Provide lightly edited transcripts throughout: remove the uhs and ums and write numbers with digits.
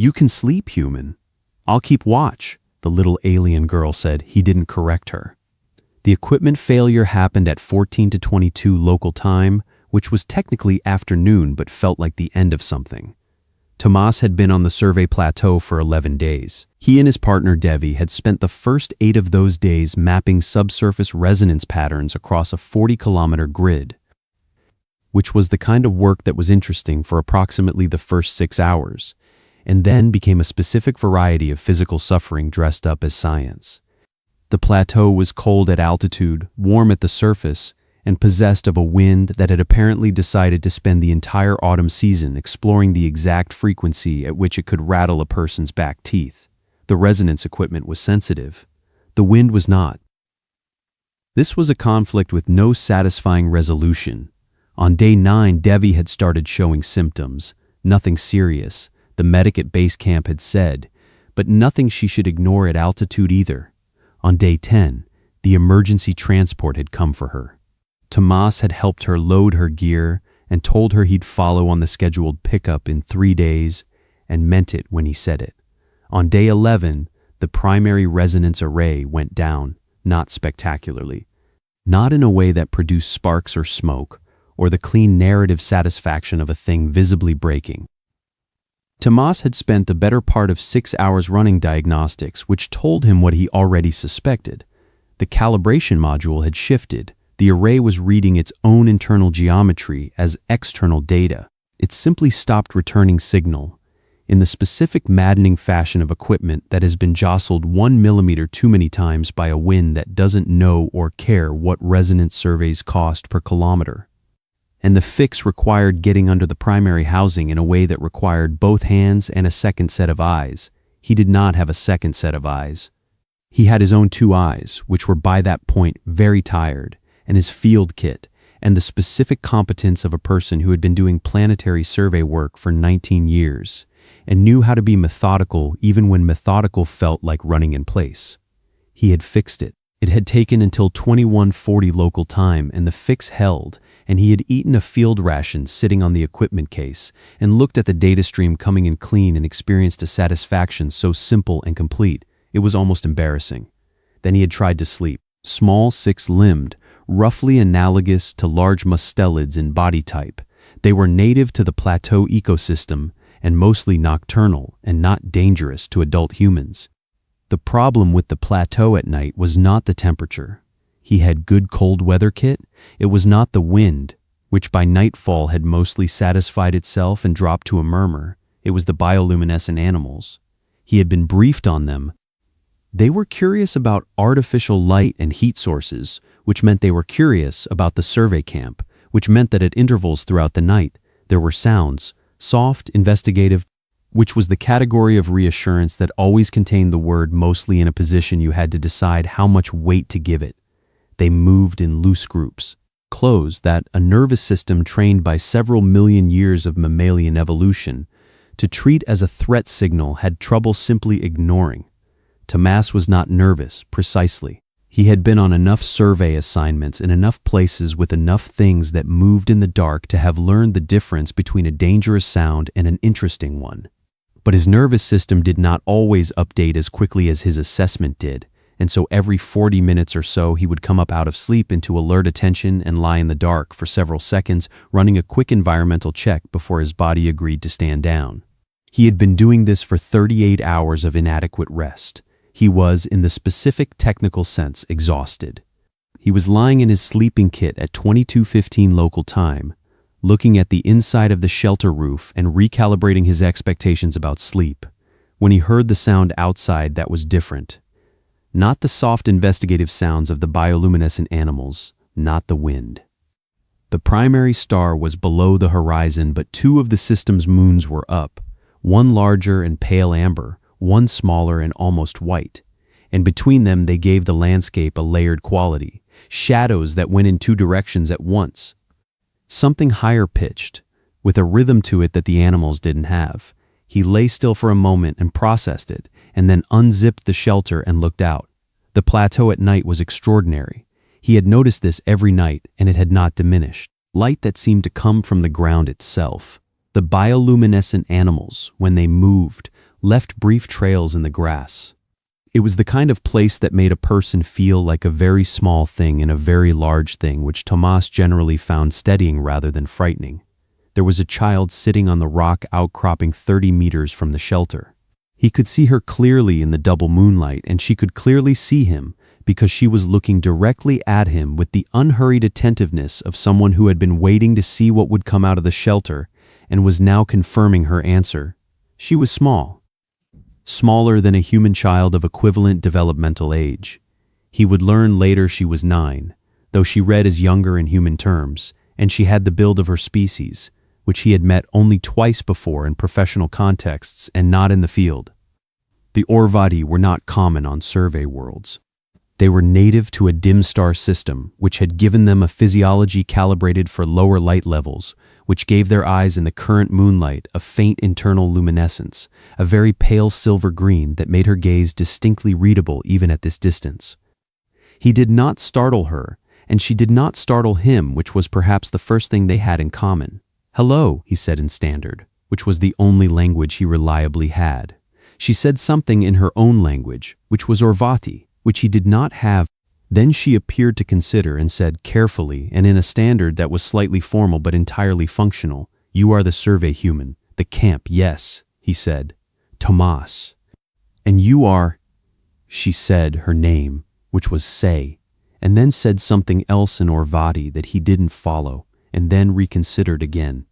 "You can sleep, human. I'll keep watch," the little alien girl said. He didn't correct her. The equipment failure happened at 14 to 22 local time, which was technically afternoon but felt like the end of something. Tomas had been on the survey plateau for 11 days. He and his partner Devi had spent the first 8 of those days mapping subsurface resonance patterns across a 40-kilometer grid, which was the kind of work that was interesting for approximately the first 6 hours, and then became a specific variety of physical suffering dressed up as science. The plateau was cold at altitude, warm at the surface, and possessed of a wind that had apparently decided to spend the entire autumn season exploring the exact frequency at which it could rattle a person's back teeth. The resonance equipment was sensitive. The wind was not. This was a conflict with no satisfying resolution. On day 9, Devi had started showing symptoms. Nothing serious, the medic at base camp had said, but nothing she should ignore at altitude either. On day 10, the emergency transport had come for her. Tomas had helped her load her gear and told her he'd follow on the scheduled pickup in 3 days, and meant it when he said it. On day 11, the primary resonance array went down, not spectacularly. Not in a way that produced sparks or smoke, or the clean narrative satisfaction of a thing visibly breaking. Tomas had spent the better part of 6 hours running diagnostics, which told him what he already suspected. The calibration module had shifted. The array was reading its own internal geometry as external data. It simply stopped returning signal, in the specific maddening fashion of equipment that has been jostled 1 millimeter too many times by a wind that doesn't know or care what resonance surveys cost per kilometer. And the fix required getting under the primary housing in a way that required both hands and a second set of eyes. He did not have a second set of eyes. He had his own 2 eyes, which were by that point very tired, and his field kit, and the specific competence of a person who had been doing planetary survey work for 19 years, and knew how to be methodical even when methodical felt like running in place. He had fixed it. It had taken until 21:40 local time, and the fix held, and he had eaten a field ration sitting on the equipment case, and looked at the data stream coming in clean and experienced a satisfaction so simple and complete, it was almost embarrassing. Then he had tried to sleep. Small, 6-limbed, roughly analogous to large mustelids in body type. They were native to the plateau ecosystem and mostly nocturnal and not dangerous to adult humans. The problem with the plateau at night was not the temperature. He had good cold weather kit. It was not the wind, which by nightfall had mostly satisfied itself and dropped to a murmur. It was the bioluminescent animals. He had been briefed on them. They were curious about artificial light and heat sources, which meant they were curious about the survey camp, which meant that at intervals throughout the night, there were sounds, soft, investigative, which was the category of reassurance that always contained the word mostly in a position you had to decide how much weight to give it. They moved in loose groups. Closed that a nervous system trained by several million years of mammalian evolution to treat as a threat signal had trouble simply ignoring. Tomas was not nervous, precisely. He had been on enough survey assignments in enough places with enough things that moved in the dark to have learned the difference between a dangerous sound and an interesting one. But his nervous system did not always update as quickly as his assessment did, and so every 40 minutes or so he would come up out of sleep into alert attention and lie in the dark for several seconds, running a quick environmental check before his body agreed to stand down. He had been doing this for 38 hours of inadequate rest. He was, in the specific technical sense, exhausted. He was lying in his sleeping kit at 22:15 local time, looking at the inside of the shelter roof and recalibrating his expectations about sleep, when he heard the sound outside that was different. Not the soft investigative sounds of the bioluminescent animals, not the wind. The primary star was below the horizon, but 2 of the system's moons were up, one larger and pale amber, one smaller and almost white, and between them they gave the landscape a layered quality, shadows that went in 2 directions at once. Something higher pitched, with a rhythm to it that the animals didn't have. He lay still for a moment and processed it, and then unzipped the shelter and looked out. The plateau at night was extraordinary. He had noticed this every night, and it had not diminished. Light that seemed to come from the ground itself. The bioluminescent animals, when they moved, left brief trails in the grass. It was the kind of place that made a person feel like a very small thing in a very large thing, which Tomas generally found steadying rather than frightening. There was a child sitting on the rock outcropping 30 meters from the shelter. He could see her clearly in the double moonlight, and she could clearly see him because she was looking directly at him with the unhurried attentiveness of someone who had been waiting to see what would come out of the shelter and was now confirming her answer. She was small. Smaller than a human child of equivalent developmental age. He would learn later she was 9, though she read as younger in human terms, and she had the build of her species, which he had met only twice before in professional contexts and not in the field. The Orvadi were not common on survey worlds. They were native to a dim star system, which had given them a physiology calibrated for lower light levels, which gave their eyes in the current moonlight a faint internal luminescence, a very pale silver green that made her gaze distinctly readable even at this distance. He did not startle her, and she did not startle him, which was perhaps the first thing they had in common. "Hello," he said in Standard, which was the only language he reliably had. She said something in her own language, which was Orvati, which he did not have. Then she appeared to consider and said carefully and in a Standard that was slightly formal but entirely functional, "You are the survey human, the camp, yes," he said. "Tomas. And you are—" She said her name, which was Say, and then said something else in Orvati that he didn't follow, and then reconsidered again.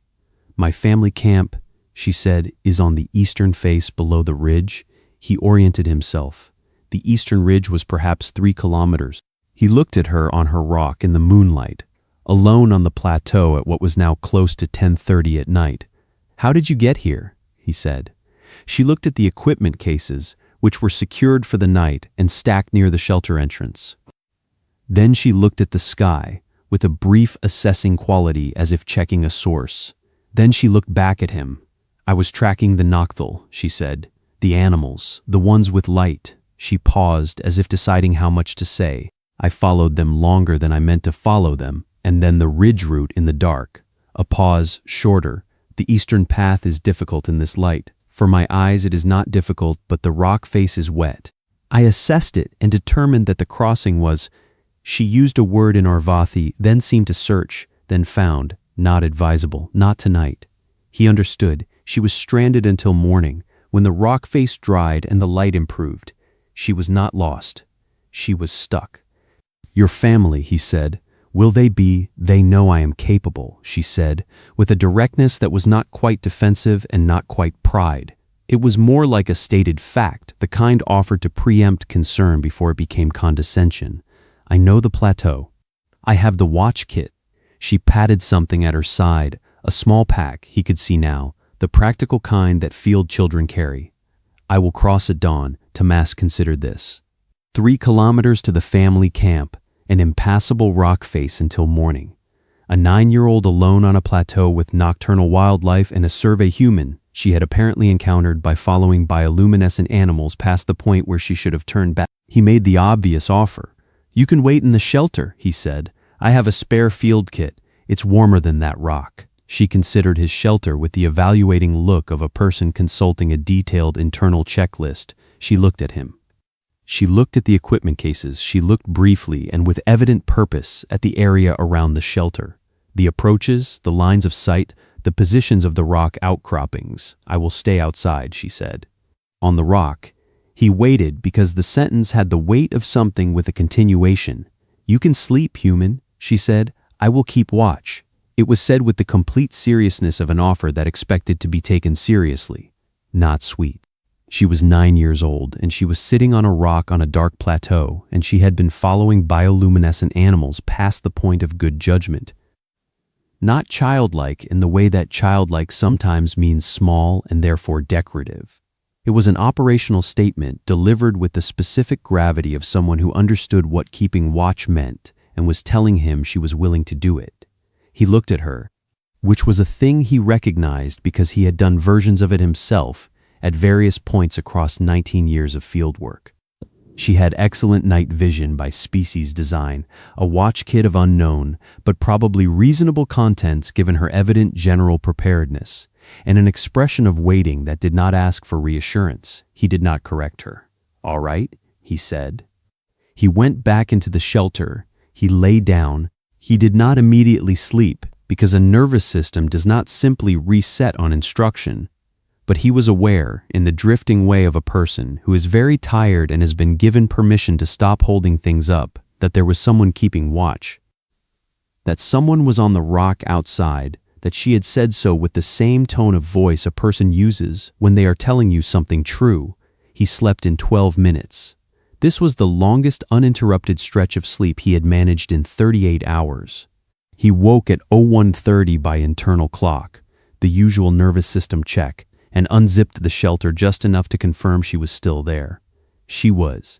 "My family camp," she said, "is on the eastern face below the ridge." He oriented himself. The eastern ridge was perhaps 3 kilometers. He looked at her on her rock in the moonlight, alone on the plateau at what was now close to 10:30 at night. "How did you get here?" he said. She looked at the equipment cases, which were secured for the night and stacked near the shelter entrance. Then she looked at the sky, with a brief assessing quality as if checking a source. Then she looked back at him. "I was tracking the Nocthal," she said. "The animals, the ones with light." She paused as if deciding how much to say. "I followed them longer than I meant to follow them, and then the ridge route in the dark." A pause, shorter. "The eastern path is difficult in this light. For my eyes it is not difficult, but the rock face is wet. I assessed it and determined that the crossing was—" She used a word in Orvathi, then seemed to search, then found, "Not advisable, not tonight." He understood. She was stranded until morning, when the rock face dried and the light improved. She was not lost. She was stuck. "Your family," he said. "Will they be—" "They know I am capable," she said, with a directness that was not quite defensive and not quite pride. It was more like a stated fact, the kind offered to preempt concern before it became condescension. "I know the plateau. I have the watch kit." She patted something at her side, a small pack, he could see now, the practical kind that field children carry. "I will cross at dawn," Tomas considered this. 3 kilometers to the family camp, an impassable rock face until morning. A 9-year-old alone on a plateau with nocturnal wildlife and a survey human she had apparently encountered by following bioluminescent animals past the point where she should have turned back. He made the obvious offer. "You can wait in the shelter," he said. "I have a spare field kit. It's warmer than that rock." She considered his shelter with the evaluating look of a person consulting a detailed internal checklist. She looked at him. She looked at the equipment cases. She looked briefly and with evident purpose at the area around the shelter. The approaches, the lines of sight, the positions of the rock outcroppings. "I will stay outside," she said. On the rock, he waited because the sentence had the weight of something with a continuation. "You can sleep, human," she said. "I will keep watch." It was said with the complete seriousness of an offer that expected to be taken seriously. Not sweet. She was 9 years old, and she was sitting on a rock on a dark plateau, and she had been following bioluminescent animals past the point of good judgment. Not childlike in the way that childlike sometimes means small and therefore decorative. It was an operational statement delivered with the specific gravity of someone who understood what keeping watch meant and was telling him she was willing to do it. He looked at her, which was a thing he recognized because he had done versions of it himself at various points across 19 years of fieldwork. She had excellent night vision by species design, a watch kit of unknown, but probably reasonable contents given her evident general preparedness, and an expression of waiting that did not ask for reassurance. He did not correct her. "All right," he said. He went back into the shelter. He lay down. He did not immediately sleep, because a nervous system does not simply reset on instruction. But he was aware, in the drifting way of a person who is very tired and has been given permission to stop holding things up, that there was someone keeping watch. That someone was on the rock outside, that she had said so with the same tone of voice a person uses when they are telling you something true. He slept in 12 minutes. This was the longest uninterrupted stretch of sleep he had managed in 38 hours. He woke at 01:30 by internal clock, the usual nervous system check, and unzipped the shelter just enough to confirm she was still there. She was.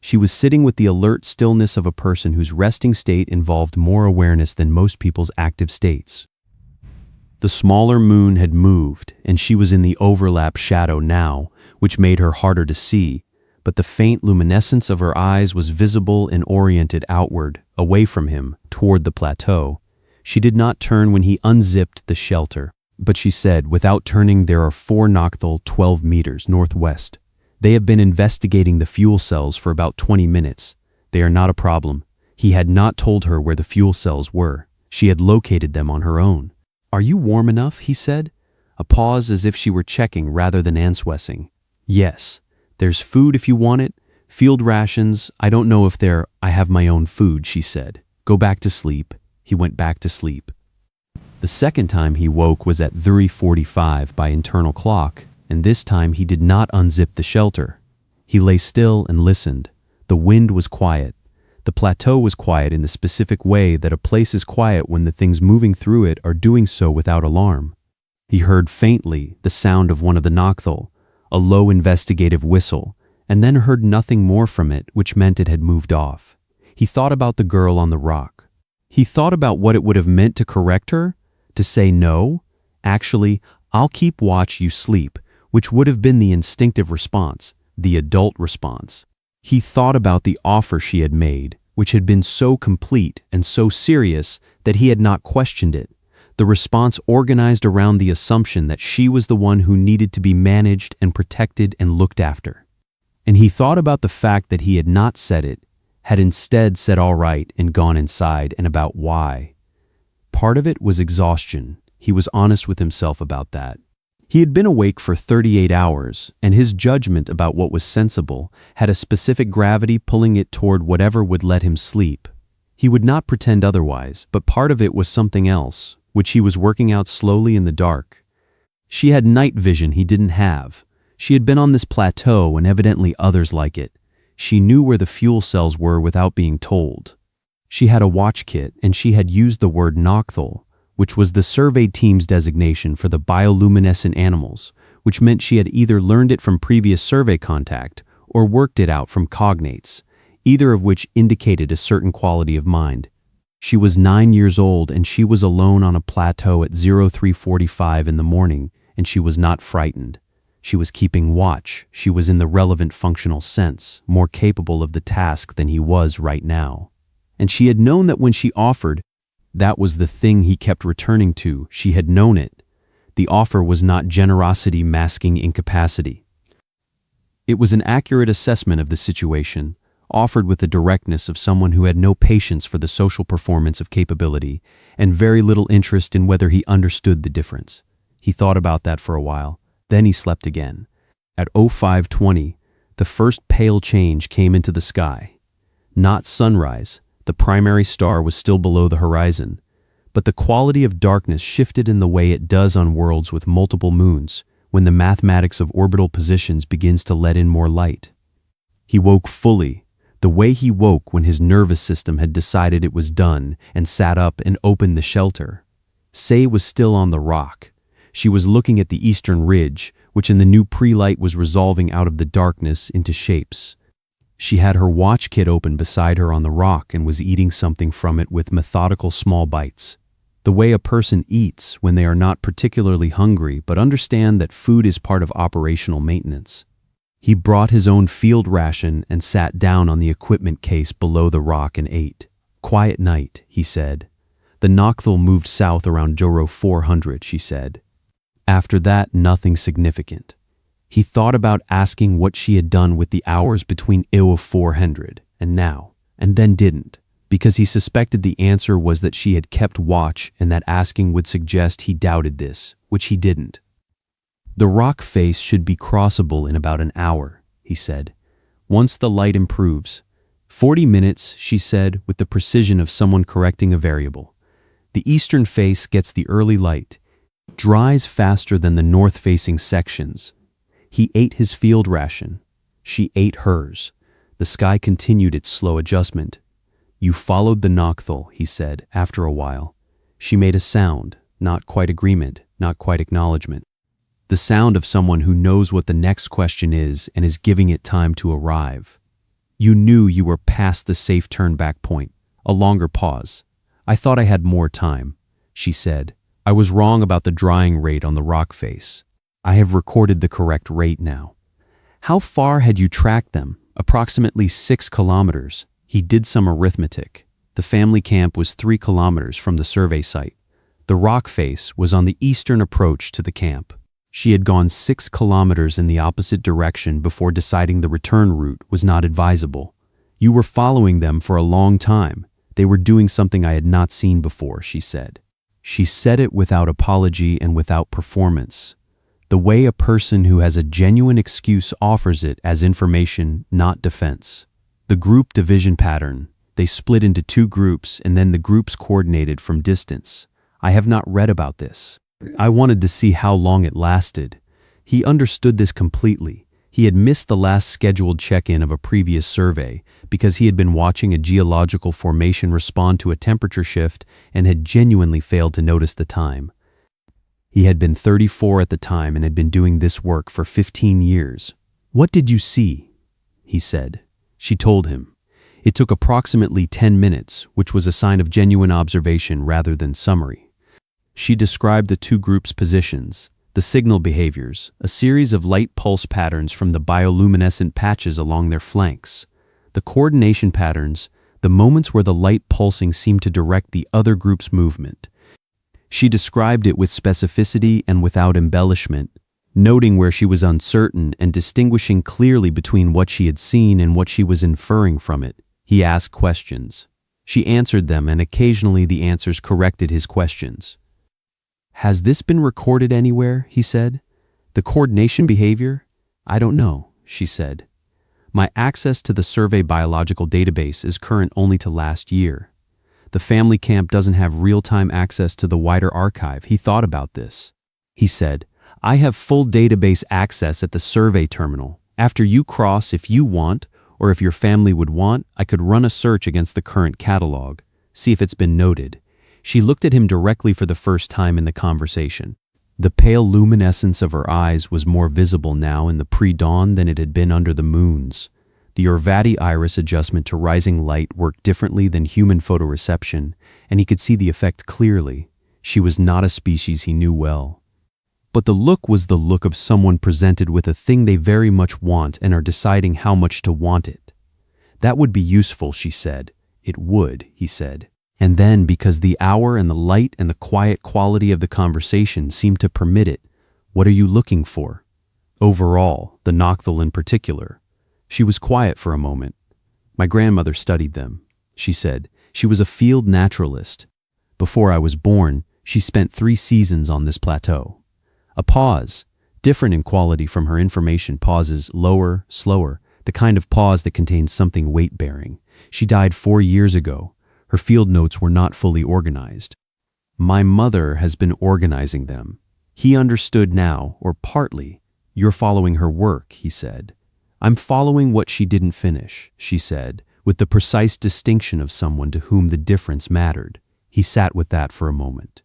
She was sitting with the alert stillness of a person whose resting state involved more awareness than most people's active states. The smaller moon had moved, and she was in the overlap shadow now, which made her harder to see, but the faint luminescence of her eyes was visible and oriented outward, away from him, toward the plateau. She did not turn when he unzipped the shelter, but she said, without turning, "There are 4 Nocthal 12 meters northwest. They have been investigating the fuel cells for about 20 minutes. They are not a problem." He had not told her where the fuel cells were. She had located them on her own. "Are you warm enough?" he said. A pause as if she were checking rather than answering. "Yes. There's food if you want it. Field rations. I don't know if they're... I have my own food," she said. "Go back to sleep." He went back to sleep. The second time he woke was at 3:45 by internal clock, and this time he did not unzip the shelter. He lay still and listened. The wind was quiet. The plateau was quiet in the specific way that a place is quiet when the things moving through it are doing so without alarm. He heard faintly the sound of one of the Nocthal, a low investigative whistle, and then heard nothing more from it, which meant it had moved off. He thought about the girl on the rock. He thought about what it would have meant to correct her, to say no. Actually, "I'll keep watch, you sleep," which would have been the instinctive response, the adult response. He thought about the offer she had made, which had been so complete and so serious that he had not questioned it. The response organized around the assumption that she was the one who needed to be managed and protected and looked after. And he thought about the fact that he had not said it, had instead said all right and gone inside, and about why. Part of it was exhaustion. He was honest with himself about that. He had been awake for 38 hours, and his judgment about what was sensible had a specific gravity pulling it toward whatever would let him sleep. He would not pretend otherwise, but part of it was something else, which he was working out slowly in the dark. She had night vision he didn't have. She had been on this plateau and evidently others like it. She knew where the fuel cells were without being told. She had a watch kit, and she had used the word Nocthal, which was the survey team's designation for the bioluminescent animals, which meant she had either learned it from previous survey contact or worked it out from cognates, either of which indicated a certain quality of mind. She was 9 years old, and she was alone on a plateau at 03:45 in the morning, and she was not frightened. She was keeping watch. She was in the relevant functional sense, more capable of the task than he was right now. And she had known that when she offered, that was the thing he kept returning to. She had known it. The offer was not generosity masking incapacity. It was an accurate assessment of the situation, offered with the directness of someone who had no patience for the social performance of capability and very little interest in whether he understood the difference. He thought about that for a while. Then he slept again. At 05:20, the first pale change came into the sky. Not sunrise. The primary star was still below the horizon, but the quality of darkness shifted in the way it does on worlds with multiple moons, when the mathematics of orbital positions begins to let in more light. He woke fully, the way he woke when his nervous system had decided it was done, and sat up and opened the shelter. Say was still on the rock. She was looking at the eastern ridge, which in the new pre-light was resolving out of the darkness into shapes. She had her watch kit open beside her on the rock and was eating something from it with methodical small bites. The way a person eats when they are not particularly hungry but understand that food is part of operational maintenance. He brought his own field ration and sat down on the equipment case below the rock and ate. Quiet night, he said. The Nocthal moved south around Joro 400, she said. After that, nothing significant. He thought about asking what she had done with the hours between Iwa 400 and now, and then didn't, because he suspected the answer was that she had kept watch and that asking would suggest he doubted this, which he didn't. The rock face should be crossable in about an hour, he said, once the light improves. 40 minutes, she said, with the precision of someone correcting a variable. The eastern face gets the early light, dries faster than the north-facing sections. He ate his field ration. She ate hers. The sky continued its slow adjustment. You followed the Nocthal, he said, after a while. She made a sound, not quite agreement, not quite acknowledgement. The sound of someone who knows what the next question is and is giving it time to arrive. You knew you were past the safe turn-back point. A longer pause. I thought I had more time, she said. I was wrong about the drying rate on the rock face. I have recorded the correct rate now. How far had you tracked them? Approximately 6 kilometers. He did some arithmetic. The family camp was 3 kilometers from the survey site. The rock face was on the eastern approach to the camp. She had gone 6 kilometers in the opposite direction before deciding the return route was not advisable. You were following them for a long time. They were doing something I had not seen before, she said. She said it without apology and without performance. The way a person who has a genuine excuse offers it as information, not defense. The group division pattern. They split into 2 groups and then the groups coordinated from distance. I have not read about this. I wanted to see how long it lasted. He understood this completely. He had missed the last scheduled check-in of a previous survey because he had been watching a geological formation respond to a temperature shift and had genuinely failed to notice the time. He had been 34 at the time and had been doing this work for 15 years. What did you see? He said. She told him. It took approximately 10 minutes, which was a sign of genuine observation rather than summary. She described the 2 groups' positions, the signal behaviors, a series of light pulse patterns from the bioluminescent patches along their flanks, the coordination patterns, the moments where the light pulsing seemed to direct the other group's movement. She described it with specificity and without embellishment, noting where she was uncertain and distinguishing clearly between what she had seen and what she was inferring from it. He asked questions. She answered them, and occasionally the answers corrected his questions. Has this been recorded anywhere? He said. The coordination behavior? I don't know, she said. My access to the survey biological database is current only to last year. The family camp doesn't have real-time access to the wider archive. He thought about this. He said, I have full database access at the survey terminal. After you cross, if you want, or if your family would want, I could run a search against the current catalog, see if it's been noted. She looked at him directly for the first time in the conversation. The pale luminescence of her eyes was more visible now in the pre-dawn than it had been under the moons. The Orvati iris adjustment to rising light worked differently than human photoreception, and he could see the effect clearly. She was not a species he knew well. But the look was the look of someone presented with a thing they very much want and are deciding how much to want it. That would be useful, she said. It would, he said. And then, because the hour and the light and the quiet quality of the conversation seemed to permit it, what are you looking for? Overall, the Nocthal in particular. She was quiet for a moment. My grandmother studied them, she said. She was a field naturalist. Before I was born, she spent 3 seasons on this plateau. A pause, different in quality from her information pauses, lower, slower, the kind of pause that contains something weight-bearing. She died 4 years ago. Her field notes were not fully organized. My mother has been organizing them. He understood now, or partly. You're following her work, he said. I'm following what she didn't finish, she said, with the precise distinction of someone to whom the difference mattered. He sat with that for a moment.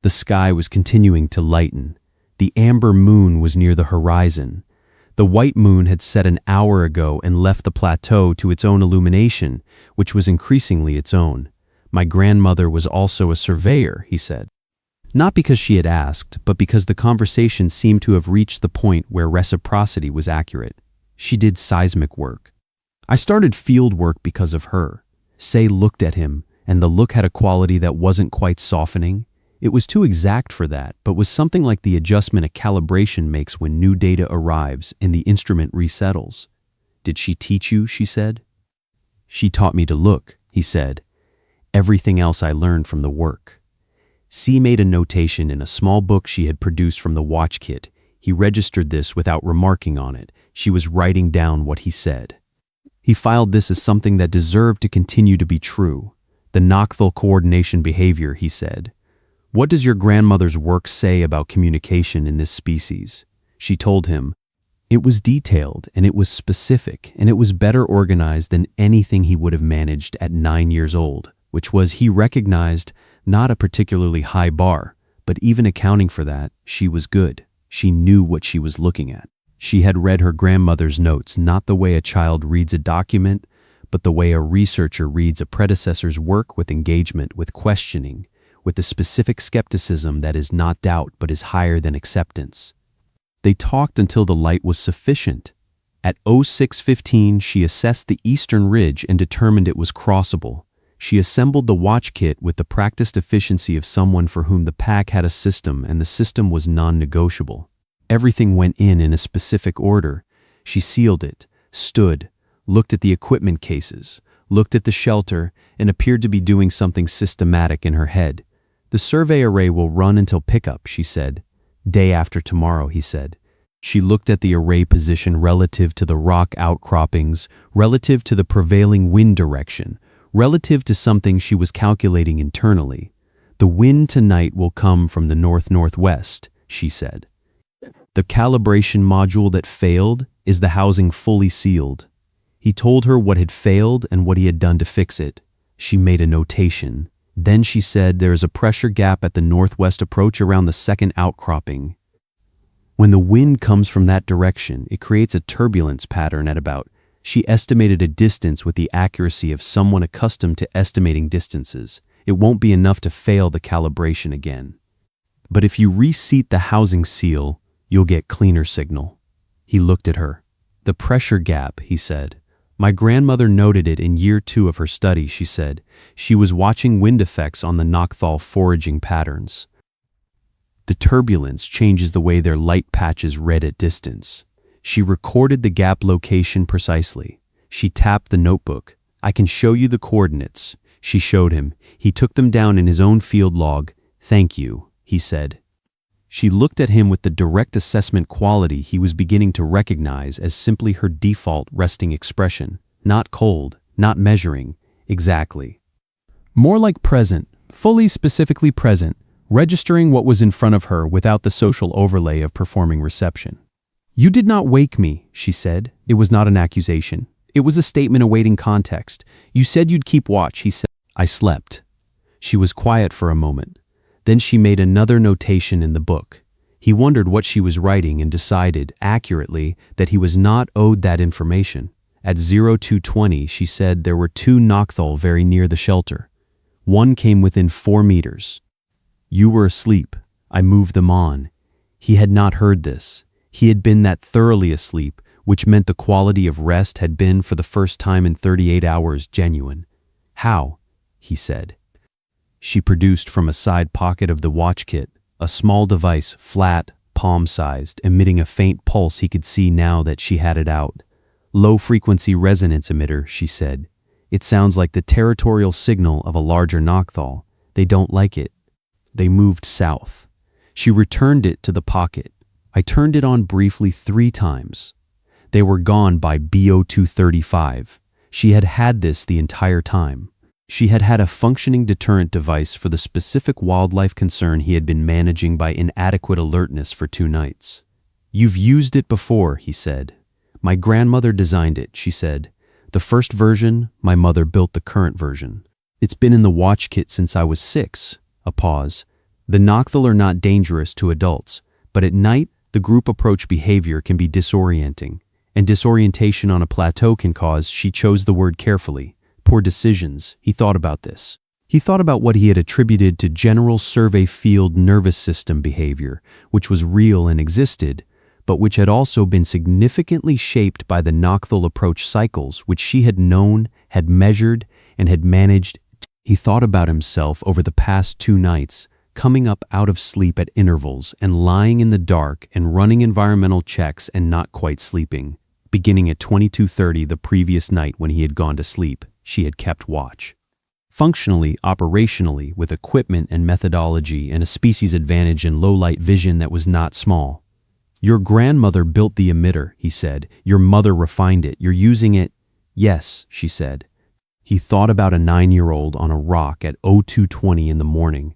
The sky was continuing to lighten. The amber moon was near the horizon. The white moon had set an hour ago and left the plateau to its own illumination, which was increasingly its own. My grandmother was also a surveyor, he said. Not because she had asked, but because the conversation seemed to have reached the point where reciprocity was accurate. She did seismic work. I started field work because of her. Say looked at him, and the look had a quality that wasn't quite softening. It was too exact for that, but was something like the adjustment a calibration makes when new data arrives and the instrument resettles. Did she teach you? She said. She taught me to look, he said. Everything else I learned from the work. C made a notation in a small book she had produced from the watch kit. He registered this without remarking on it. She was writing down what he said. He filed this as something that deserved to continue to be true. The nocthal coordination behavior, he said. What does your grandmother's work say about communication in this species? She told him. It was detailed, and it was specific, and it was better organized than anything he would have managed at 9 years old, which was, he recognized, not a particularly high bar, but even accounting for that, she was good. She knew what she was looking at. She had read her grandmother's notes not the way a child reads a document, but the way a researcher reads a predecessor's work, with engagement, with questioning, with the specific skepticism that is not doubt but is higher than acceptance. They talked until the light was sufficient. At 06:15 she assessed the eastern ridge and determined it was crossable. She assembled the watch kit with the practiced efficiency of someone for whom the pack had a system, and the system was non-negotiable. Everything went in a specific order. She sealed it, stood, looked at the equipment cases, looked at the shelter, and appeared to be doing something systematic in her head. The survey array will run until pickup, she said. Day after tomorrow, he said. She looked at the array position relative to the rock outcroppings, relative to the prevailing wind direction, relative to something she was calculating internally. The wind tonight will come from the north-northwest, she said. The calibration module that failed is the housing fully sealed. He told her what had failed and what he had done to fix it. She made a notation. Then she said there is a pressure gap at the northwest approach around the second outcropping. When the wind comes from that direction, it creates a turbulence pattern at about. She estimated a distance with the accuracy of someone accustomed to estimating distances. It won't be enough to fail the calibration again. But if you reseat the housing seal, you'll get cleaner signal. He looked at her. The pressure gap, he said. My grandmother noted it in year 2 of her study, she said. She was watching wind effects on the nocthal foraging patterns. The turbulence changes the way their light patches read at distance. She recorded the gap location precisely. She tapped the notebook. I can show you the coordinates. She showed him. He took them down in his own field log. Thank you, he said. She looked at him with the direct assessment quality he was beginning to recognize as simply her default resting expression. Not cold, not measuring, exactly. More like present, fully specifically present, registering what was in front of her without the social overlay of performing reception. You did not wake me, she said. It was not an accusation. It was a statement awaiting context. You said you'd keep watch, he said. I slept. She was quiet for a moment. Then she made another notation in the book. He wondered what she was writing and decided, accurately, that he was not owed that information. At 02:20, she said there were 2 nocthal very near the shelter. One came within 4 meters. You were asleep. I moved them on. He had not heard this. He had been that thoroughly asleep, which meant the quality of rest had been, for the first time in 38 hours, genuine. How? He said. She produced from a side pocket of the watch kit a small device, flat, palm-sized, emitting a faint pulse he could see now that she had it out. Low-frequency resonance emitter, she said. It sounds like the territorial signal of a larger nocthal. They don't like it. They moved south. She returned it to the pocket. I turned it on briefly 3 times. They were gone by BO235. She had had this the entire time. She had had a functioning deterrent device for the specific wildlife concern he had been managing by inadequate alertness for 2 nights. You've used it before, he said. My grandmother designed it, she said. The first version, my mother built the current version. It's been in the watch kit since I was 6. A pause. The nocthal are not dangerous to adults, but at night, the group approach behavior can be disorienting, and disorientation on a plateau can cause, she chose the word carefully, poor decisions. He thought about this. He thought about what he had attributed to general survey field nervous system behavior, which was real and existed, but which had also been significantly shaped by the nocturnal approach cycles which she had known, had measured, and had managed. He thought about himself over the past 2 nights, coming up out of sleep at intervals and lying in the dark and running environmental checks and not quite sleeping. Beginning at 22:30 the previous night when he had gone to sleep, she had kept watch. Functionally, operationally, with equipment and methodology and a species advantage in low-light vision that was not small. Your grandmother built the emitter, he said. Your mother refined it. You're using it. Yes, she said. He thought about a 9-year-old on a rock at 02:20 in the morning,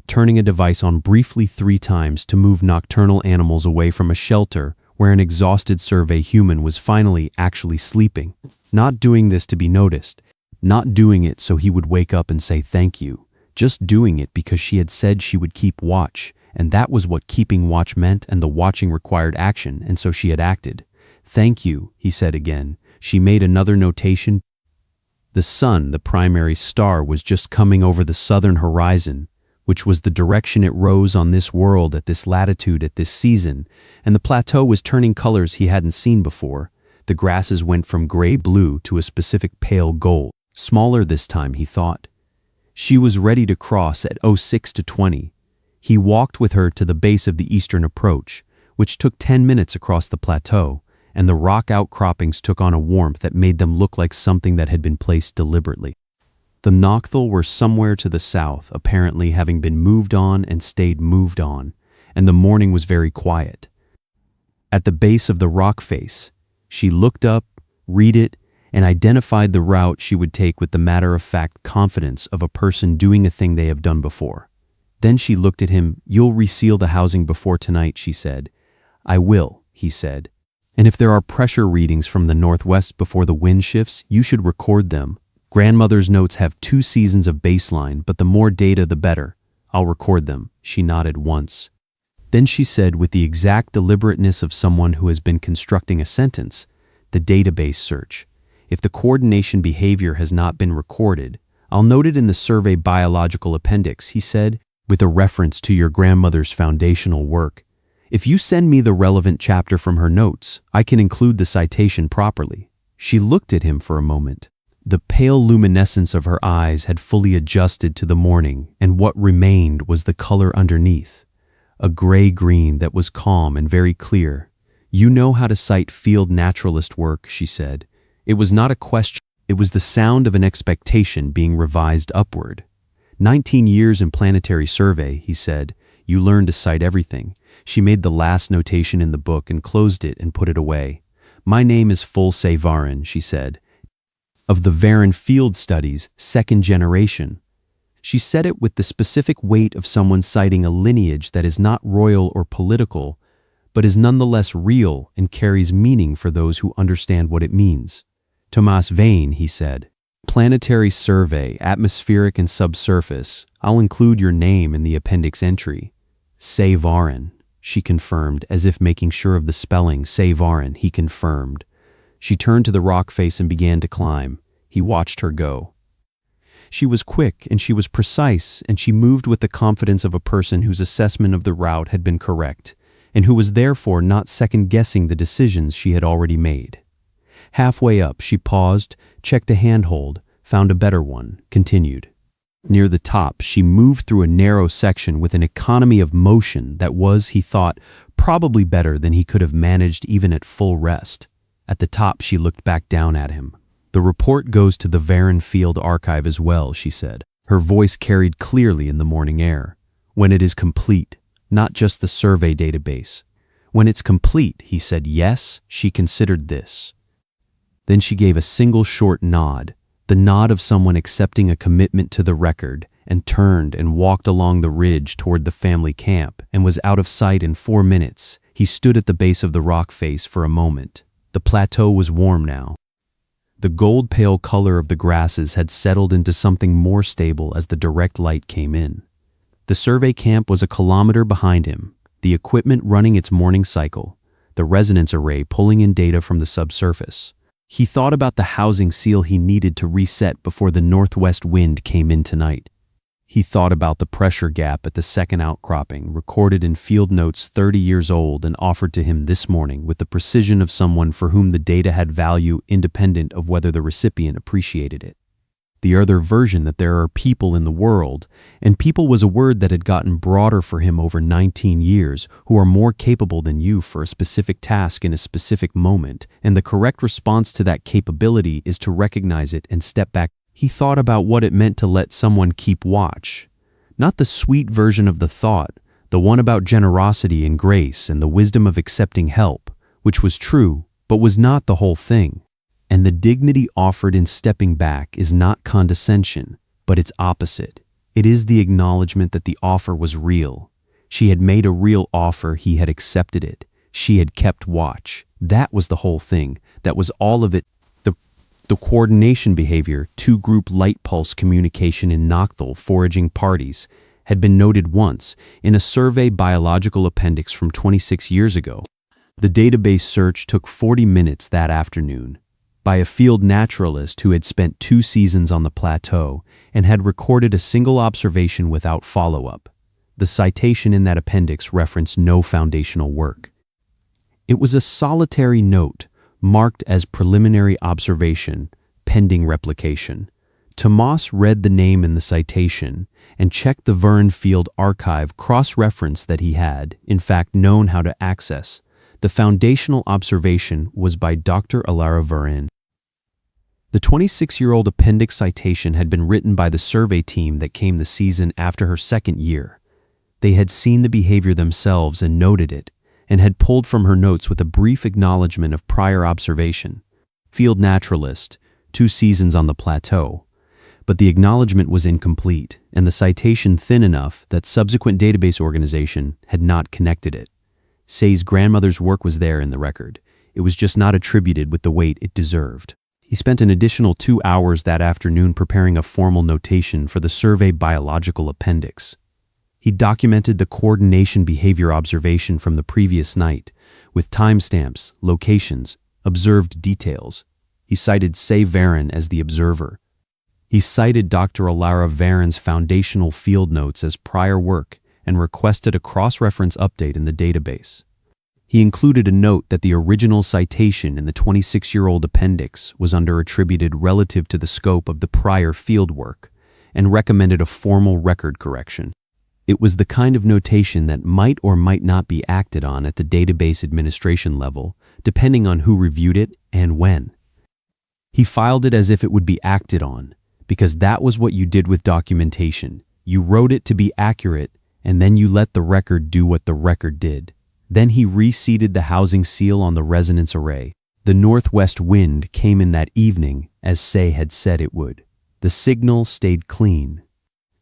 turning a device on briefly 3 times to move nocturnal animals away from a shelter where an exhausted survey human was finally actually sleeping. Not doing this to be noticed, not doing it so he would wake up and say thank you, just doing it because she had said she would keep watch, and that was what keeping watch meant, and the watching required action, and so she had acted. Thank you, he said again. She made another notation. The sun, the primary star, was just coming over the southern horizon, which was the direction it rose on this world at this latitude at this season, and the plateau was turning colors he hadn't seen before. The grasses went from gray-blue to a specific pale gold, smaller this time, he thought. She was ready to cross at 06:20. He walked with her to the base of the eastern approach, which took 10 minutes across the plateau, and the rock outcroppings took on a warmth that made them look like something that had been placed deliberately. The nocturnal were somewhere to the south, apparently having been moved on and stayed moved on, and the morning was very quiet. At the base of the rock face, she looked up, read it, and identified the route she would take with the matter-of-fact confidence of a person doing a thing they have done before. Then she looked at him. You'll reseal the housing before tonight, she said. I will, he said. And if there are pressure readings from the northwest before the wind shifts, you should record them. Grandmother's notes have 2 seasons of baseline, but the more data the better. I'll record them. She nodded once. Then she said with the exact deliberateness of someone who has been constructing a sentence, the database search. If the coordination behavior has not been recorded, I'll note it in the survey biological appendix, he said, with a reference to your grandmother's foundational work. If you send me the relevant chapter from her notes, I can include the citation properly. She looked at him for a moment. The pale luminescence of her eyes had fully adjusted to the morning, and what remained was the color underneath, a gray-green that was calm and very clear. You know how to cite field naturalist work, she said. It was not a question, it was the sound of an expectation being revised upward. 19 years in planetary survey, he said. You learn to cite everything. She made the last notation in the book and closed it and put it away. My name is Fulse Varin, she said. Of the Varin Field Studies, 2nd generation. She said it with the specific weight of someone citing a lineage that is not royal or political, but is nonetheless real and carries meaning for those who understand what it means. Thomas Vane, he said. Planetary survey, atmospheric and subsurface. I'll include your name in the appendix entry. Se Varin, she confirmed, as if making sure of the spelling. Se Varin, he confirmed. She turned to the rock face and began to climb. He watched her go. She was quick and she was precise, and she moved with the confidence of a person whose assessment of the route had been correct, and who was therefore not second-guessing the decisions she had already made. Halfway up, she paused, checked a handhold, found a better one, continued. Near the top, she moved through a narrow section with an economy of motion that was, he thought, probably better than he could have managed even at full rest. At the top, she looked back down at him. The report goes to the Varin Field Archive as well, she said. Her voice carried clearly in the morning air. When it is complete, not just the survey database. When it's complete, he said yes, she considered this. Then she gave a single short nod, the nod of someone accepting a commitment to the record, and turned and walked along the ridge toward the family camp and was out of sight in 4 minutes. He stood at the base of the rock face for a moment. The plateau was warm now. The gold-pale color of the grasses had settled into something more stable as the direct light came in. The survey camp was a kilometer behind him, the equipment running its morning cycle, the resonance array pulling in data from the subsurface. He thought about the housing seal he needed to reset before the northwest wind came in tonight. He thought about the pressure gap at the second outcropping, recorded in field notes 30 years old and offered to him this morning with the precision of someone for whom the data had value independent of whether the recipient appreciated it. The other version that there are people in the world, and people was a word that had gotten broader for him over 19 years, who are more capable than you for a specific task in a specific moment, and the correct response to that capability is to recognize it and step back. He thought about what it meant to let someone keep watch. Not the sweet version of the thought, the one about generosity and grace and the wisdom of accepting help, which was true, but was not the whole thing. And the dignity offered in stepping back is not condescension, but its opposite. It is the acknowledgement that the offer was real. She had made a real offer, he had accepted it. She had kept watch. That was the whole thing. That was all of it. The coordination behavior, two-group light pulse communication in nocturnal foraging parties, had been noted once in a survey biological appendix from 26 years ago. The database search took 40 minutes that afternoon, by a field naturalist who had spent 2 seasons on the plateau and had recorded a single observation without follow-up. The citation in that appendix referenced no foundational work. It was a solitary note, marked as preliminary observation, pending replication. Tomas read the name in the citation and checked the Verne Field archive cross-reference that he had, in fact, known how to access. The foundational observation was by Dr. Alara Verne. The 26-year-old appendix citation had been written by the survey team that came the season after her second year. They had seen the behavior themselves and noted it, and had pulled from her notes with a brief acknowledgement of prior observation. Field naturalist, 2 seasons on the plateau. But the acknowledgement was incomplete, and the citation thin enough that subsequent database organization had not connected it. Say's grandmother's work was there in the record. It was just not attributed with the weight it deserved. He spent an additional 2 hours that afternoon preparing a formal notation for the survey biological appendix. He documented the coordination behavior observation from the previous night, with timestamps, locations, observed details. He cited Say Varen as the observer. He cited Dr. Alara Varen's foundational field notes as prior work and requested a cross-reference update in the database. He included a note that the original citation in the 26-year-old appendix was under-attributed relative to the scope of the prior field work, and recommended a formal record correction. It was the kind of notation that might or might not be acted on at the database administration level, depending on who reviewed it and when. He filed it as if it would be acted on, because that was what you did with documentation. You wrote it to be accurate, and then you let the record do what the record did. Then he reseated the housing seal on the resonance array. The northwest wind came in that evening, as Say had said it would. The signal stayed clean.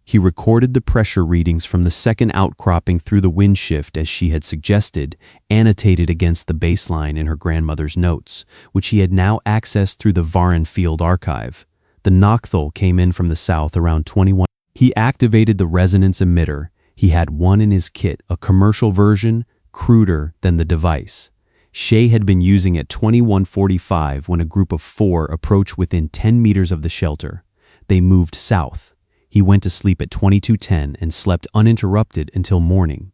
He recorded the pressure readings from the second outcropping through the wind shift as she had suggested, annotated against the baseline in her grandmother's notes, which he had now accessed through the Varen Field archive. The nocturnal came in from the south around 21. He activated the resonance emitter. He had one in his kit, a commercial version, cruder than the device. Shay had been using at 21:45 when a group of 4 approached within 10 meters of the shelter. They moved south. He went to sleep at 22:10 and slept uninterrupted until morning.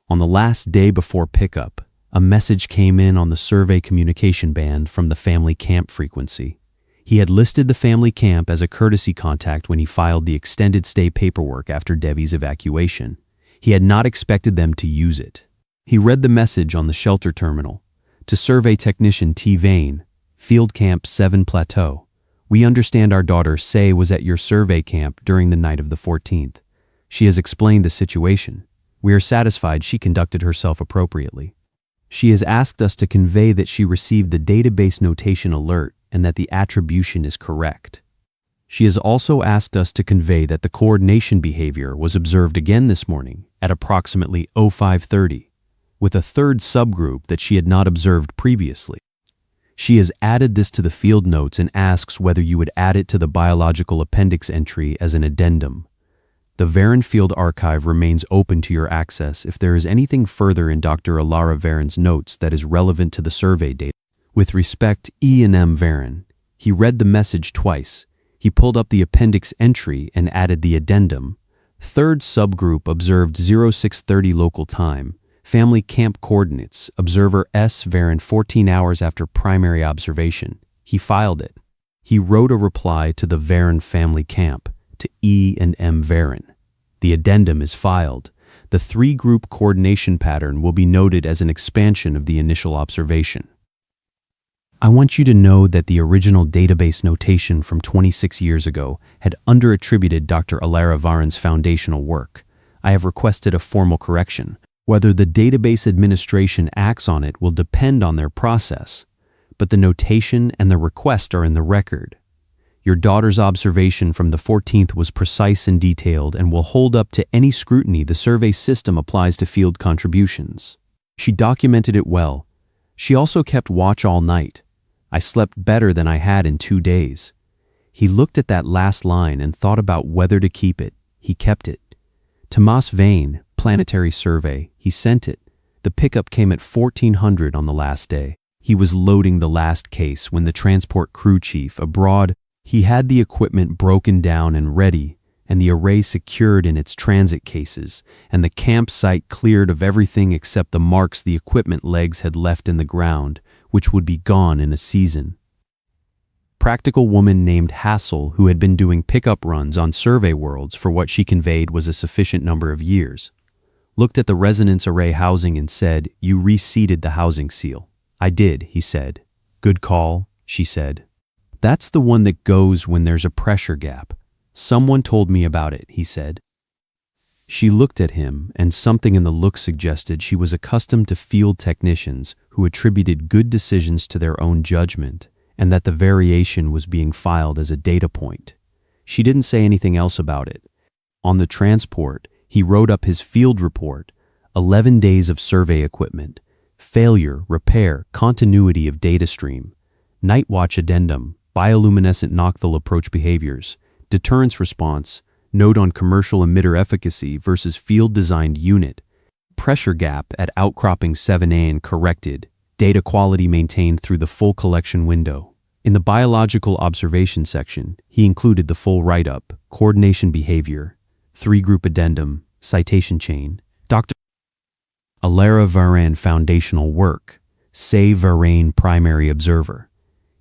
On the last day before pickup, a message came in on the survey communication band from the family camp frequency. He had listed the family camp as a courtesy contact when he filed the extended stay paperwork after Devi's evacuation. He had not expected them to use it. He read the message on the shelter terminal. To Survey Technician T. Vane, Field Camp 7 Plateau. We understand our daughter Say was at your survey camp during the night of the 14th. She has explained the situation. We are satisfied she conducted herself appropriately. She has asked us to convey that she received the database notation alert and that the attribution is correct. She has also asked us to convey that the coordination behavior was observed again this morning at approximately 05:30, with a third subgroup that she had not observed previously. She has added this to the field notes and asks whether you would add it to the biological appendix entry as an addendum. The Varen Field archive remains open to your access if there is anything further in Dr. Alara Varen's notes that is relevant to the survey data. With respect, E&M Varen, he read the message twice. He pulled up the appendix entry and added the addendum. Third subgroup observed 0630 local time. Family camp coordinates. Observer S. Varen 14 hours after primary observation. He filed it. He wrote a reply to the Varen family camp, to E and M Varen. The addendum is filed. The three-group coordination pattern will be noted as an expansion of the initial observation. I want you to know that the original database notation from 26 years ago had underattributed Dr. Alara Varen's foundational work. I have requested a formal correction. Whether the database administration acts on it will depend on their process, but the notation and the request are in the record. Your daughter's observation from the 14th was precise and detailed and will hold up to any scrutiny the survey system applies to field contributions. She documented it well. She also kept watch all night. I slept better than I had in 2 days. He looked at that last line and thought about whether to keep it. He kept it. Tomas Vane, Planetary Survey, he sent it. The pickup came at 1400 on the last day. He was loading the last case when the transport crew chief abroad. He had the equipment broken down and ready, and the array secured in its transit cases, and the campsite cleared of everything except the marks the equipment legs had left in the ground, which would be gone in a season. Practical woman named Hassel, who had been doing pickup runs on survey worlds for what she conveyed was a sufficient number of years, looked at the resonance array housing and said, "You reseated the housing seal." "I did," he said. "Good call," she said. "That's the one that goes when there's a pressure gap. Someone told me about it," he said. She looked at him, and something in the look suggested she was accustomed to field technicians who attributed good decisions to their own judgment, and that the variation was being filed as a data point. She didn't say anything else about it. On the transport, he wrote up his field report, 11 days of survey equipment, failure, repair, continuity of data stream, night watch addendum, bioluminescent nocturnal approach behaviors, deterrence response, note on commercial emitter efficacy versus field-designed unit, pressure gap at outcropping 7A and corrected, data quality maintained through the full collection window. In the biological observation section, he included the full write-up, coordination behavior, three-group addendum, citation chain, Dr. Alara Varen foundational work, Say Varen primary observer.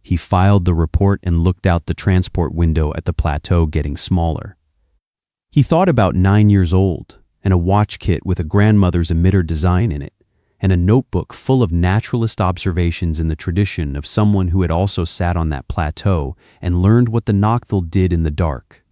He filed the report and looked out the transport window at the plateau getting smaller. He thought about 9 years old, and a watch kit with a grandmother's emitter design in it, and a notebook full of naturalist observations in the tradition of someone who had also sat on that plateau and learned what the nocturnal did in the dark.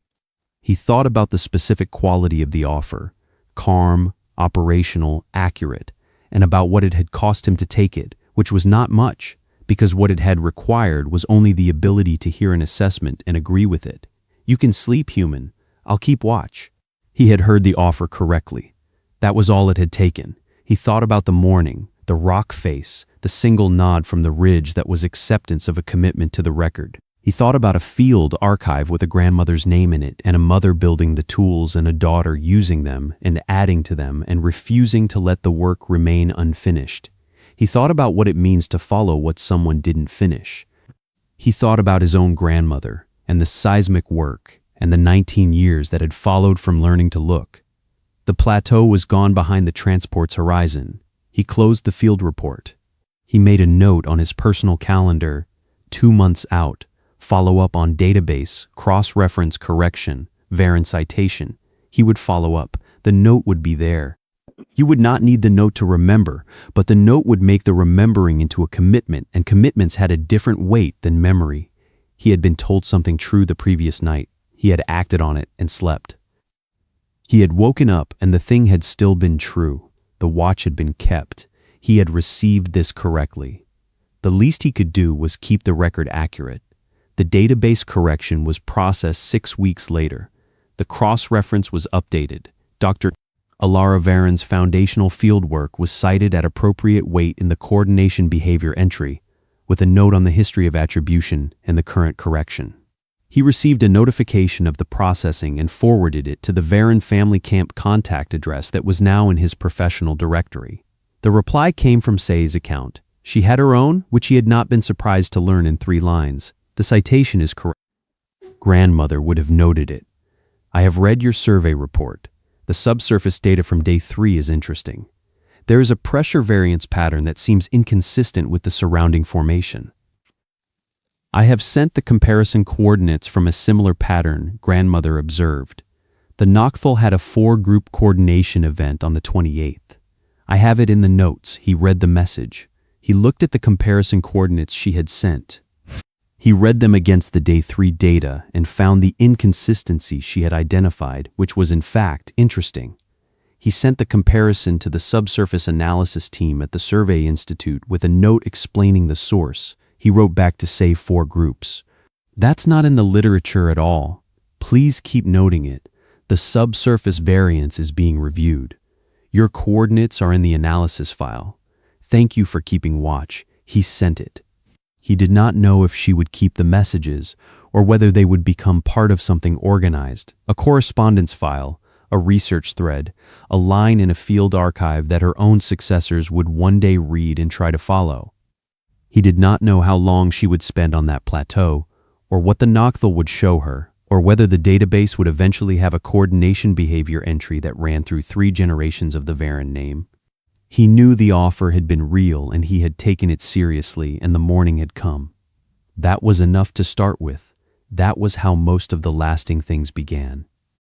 He thought about the specific quality of the offer, calm, operational, accurate, and about what it had cost him to take it, which was not much, because what it had required was only the ability to hear an assessment and agree with it. "You can sleep, human. I'll keep watch." He had heard the offer correctly. That was all it had taken. He thought about the morning, the rock face, the single nod from the ridge that was acceptance of a commitment to the record. He thought about a field archive with a grandmother's name in it and a mother building the tools and a daughter using them and adding to them and refusing to let the work remain unfinished. He thought about what it means to follow what someone didn't finish. He thought about his own grandmother and the seismic work and the 19 years that had followed from learning to look. The plateau was gone behind the transport's horizon. He closed the field report. He made a note on his personal calendar, 2 months out, follow up on database, cross-reference correction, Varen citation. He would follow up. The note would be there. You would not need the note to remember, but the note would make the remembering into a commitment, and commitments had a different weight than memory. He had been told something true the previous night. He had acted on it and slept. He had woken up and the thing had still been true. The watch had been kept. He had received this correctly. The least he could do was keep the record accurate. The database correction was processed 6 weeks later. The cross-reference was updated. Dr. Alara Varen's foundational fieldwork was cited at appropriate weight in the coordination behavior entry, with a note on the history of attribution and the current correction. He received a notification of the processing and forwarded it to the Varen family camp contact address that was now in his professional directory. The reply came from Say's account. She had her own, which he had not been surprised to learn in 3 lines. The citation is correct. Grandmother would have noted it. "I have read your survey report. The subsurface data from day 3 is interesting. There is a pressure variance pattern that seems inconsistent with the surrounding formation. I have sent the comparison coordinates from a similar pattern grandmother observed. The Nocthal had a 4-group coordination event on the 28th. I have it in the notes. He read the message. He looked at the comparison coordinates she had sent. He read them against the day 3 data and found the inconsistency she had identified, which was in fact interesting. He sent the comparison to the subsurface analysis team at the Survey Institute with a note explaining the source. He wrote back to say 4 groups. That's not in the literature at all. Please keep noting it. The subsurface variance is being reviewed. Your coordinates are in the analysis file. Thank you for keeping watch. He sent it. He did not know if she would keep the messages or whether they would become part of something organized, a correspondence file, a research thread, a line in a field archive that her own successors would one day read and try to follow. He did not know how long she would spend on that plateau, or what the Nocthal would show her, or whether the database would eventually have a coordination behavior entry that ran through 3 generations of the Varen name. He knew the offer had been real and he had taken it seriously, and the morning had come. That was enough to start with. That was how most of the lasting things began.